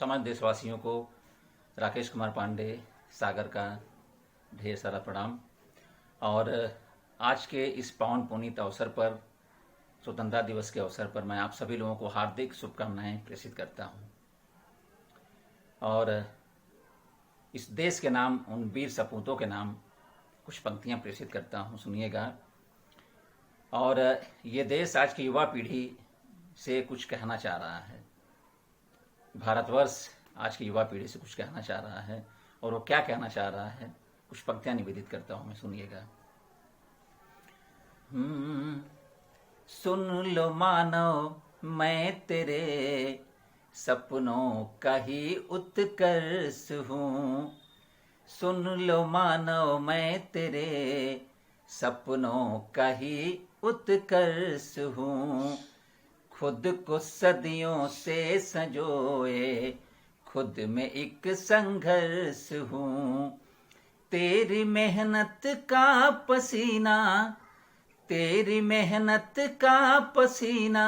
समाज देशवासियों को राकेश कुमार पांडे सागर का ढेर सारा प्रणाम। और आज के इस पावन पुनीत अवसर पर, स्वतंत्रता दिवस के अवसर पर, मैं आप सभी लोगों को हार्दिक शुभकामनाएं प्रेषित करता हूं। और इस देश के नाम, उन वीर सपूतों के नाम कुछ पंक्तियां प्रेषित करता हूं, सुनिएगा। और ये देश आज की युवा पीढ़ी से कुछ कहना चाह रहा है। भारतवर्ष आज की युवा पीढ़ी से कुछ कहना चाह रहा है, और वो क्या कहना चाह रहा है, कुछ पंक्तियां निवेदित करता हूं मैं, सुनिएगा। सुन लो मानव, मैं तेरे सपनों का ही उत्कर्ष हूँ। सुन लो मानव, मैं तेरे सपनों का ही उत्कर्ष हूँ। खुद को सदियों से संजोए खुद में एक संघर्ष हूँ। तेरी मेहनत का पसीना, तेरी मेहनत का पसीना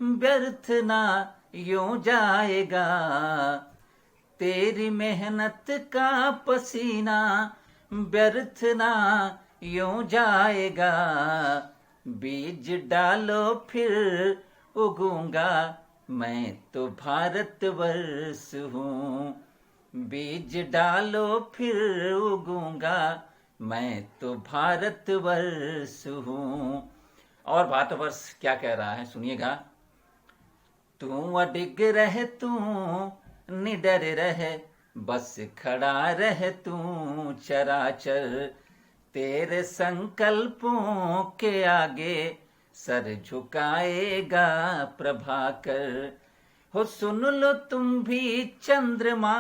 व्यर्थ ना यूं जाएगा। तेरी मेहनत का पसीना व्यर्थ ना यूं जाएगा। बीज डालो फिर उगूंगा, मैं तो भारतवर्ष हूँ। बीज डालो फिर उगूंगा, मैं तो भारतवर्ष हूँ। और भारतवर्ष क्या कह रहा है, सुनिएगा। तू अडिग रह, तू निडर रह, बस खड़ा रह तू चराचर। तेरे संकल्पों के आगे सर झुकाएगा प्रभाकर। हो सुन लो तुम भी चंद्रमा,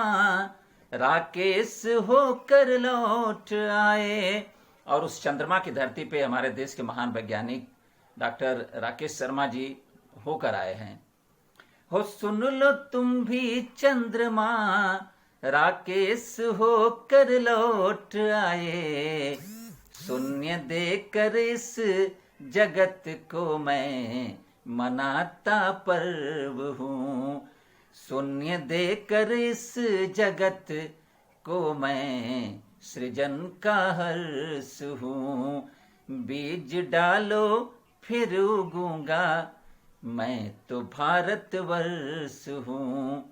राकेश होकर लौट आए। और उस चंद्रमा की धरती पे हमारे देश के महान वैज्ञानिक डॉक्टर राकेश शर्मा जी होकर आए हैं। हो सुन लो तुम भी चंद्रमा, राकेश होकर लौट आए। शून्य देकर इस जगत को मैं मनाता पर्व हूँ। शून्य देकर इस जगत को मैं सृजन का हर्ष हूँ। बीज डालो फिर उगूंगा, मैं तो भारतवर्ष हूँ।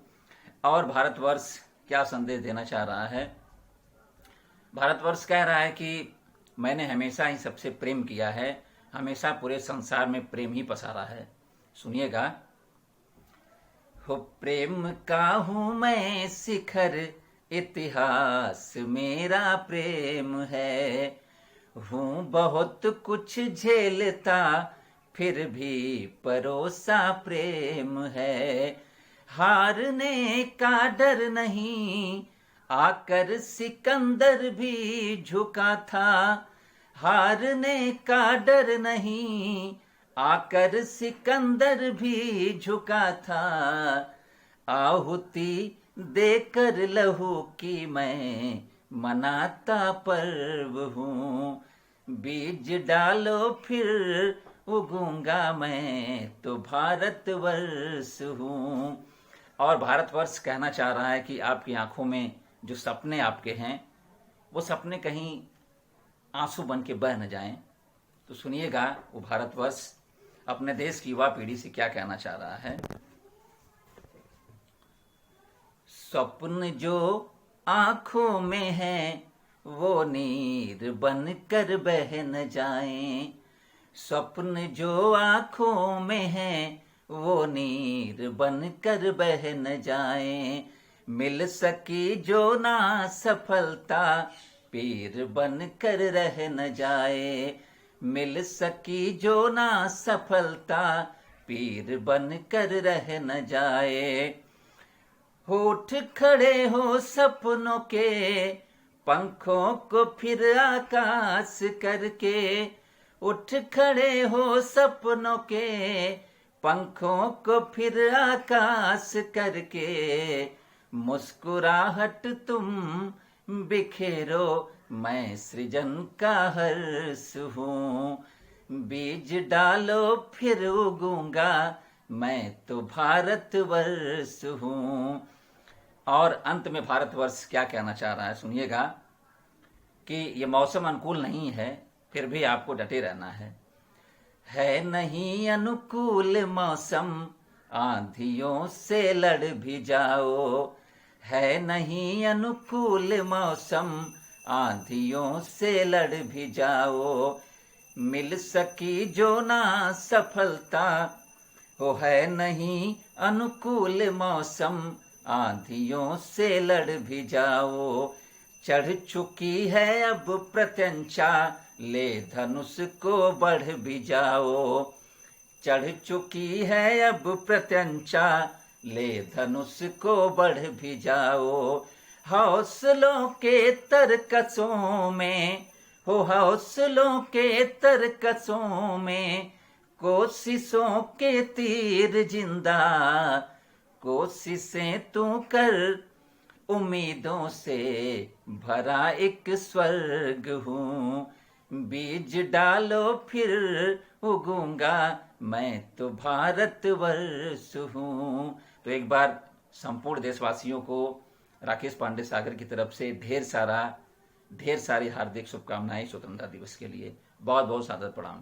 और भारतवर्ष क्या संदेश देना चाह रहा है? भारतवर्ष कह रहा है कि मैंने हमेशा ही सबसे प्रेम किया है, हमेशा पूरे संसार में प्रेम ही पसारा है। सुनिएगा। हो प्रेम का हूँ मैं शिखर, इतिहास मेरा प्रेम है। हूँ बहुत कुछ झेलता, फिर भी परोसा प्रेम है। हारने का डर नहीं, आकर सिकंदर भी झुका था। हारने का डर नहीं, आकर सिकंदर भी झुका था। आहुति देकर लहू की मैं मनाता पर्व हूँ। बीज डालो फिर उगूंगा, मैं तो भारतवर्ष हूँ। और भारतवर्ष कहना चाह रहा है कि आपकी आंखों में जो सपने आपके हैं, वो सपने कहीं आंसू बन के बह न जाएं। तो सुनिएगा, वो भारतवर्ष अपने देश की युवा पीढ़ी से क्या कहना चाह रहा है। स्वप्न जो आंखों में है, वो नीर बन कर बह न जाएं। स्वप्न जो आंखों में है, वो नीर बन कर बह न जाएं। मिल सकी जो ना सफलता, पीर बन कर रह न जाए। मिल सकी जो ना सफलता, पीर बन कर रह न जाए। होठ खड़े हो सपनों के, पंखों को फिर आकाश करके। उठ खड़े हो सपनों के, पंखों को फिर आकाश करके। मुस्कुराहट तुम बिखेरो, मैं सृजन का हर्ष हूँ। बीज डालो फिर उगूंगा, मैं तो भारतवर्ष हूँ। और अंत में भारतवर्ष क्या कहना चाह रहा है सुनिएगा कि ये मौसम अनुकूल नहीं है, फिर भी आपको डटे रहना है नहीं अनुकूल मौसम, आंधियों से लड़ भी जाओ, है नहीं अनुकूल मौसम, आंधियों से लड़ भी जाओ, मिल सकी जो ना सफलता, हो है नहीं अनुकूल मौसम, आंधियों से लड़ भी जाओ, चढ़ चुकी है अब प्रत्यंचा, ले धनुष को बढ़ भी जाओ, चढ़ चुकी है अब प्रत्यंचा, ले धनुष को बढ़ भी जाओ, हौसलों के तरकसों में, हो हौसलों के तरकसों में, कोशिशों के तीर जिंदा, कोशिशें तू कर, उम्मीदों से भरा एक स्वर्ग हूँ, बीज डालो फिर उगूंगा, मैं तो भारतवर्ष हूँ। तो एक बार संपूर्ण देशवासियों को राकेश पांडे सागर की तरफ से ढेर सारी हार्दिक शुभकामनाएं स्वतंत्रता दिवस के लिए। बहुत बहुत सादर प्रणाम।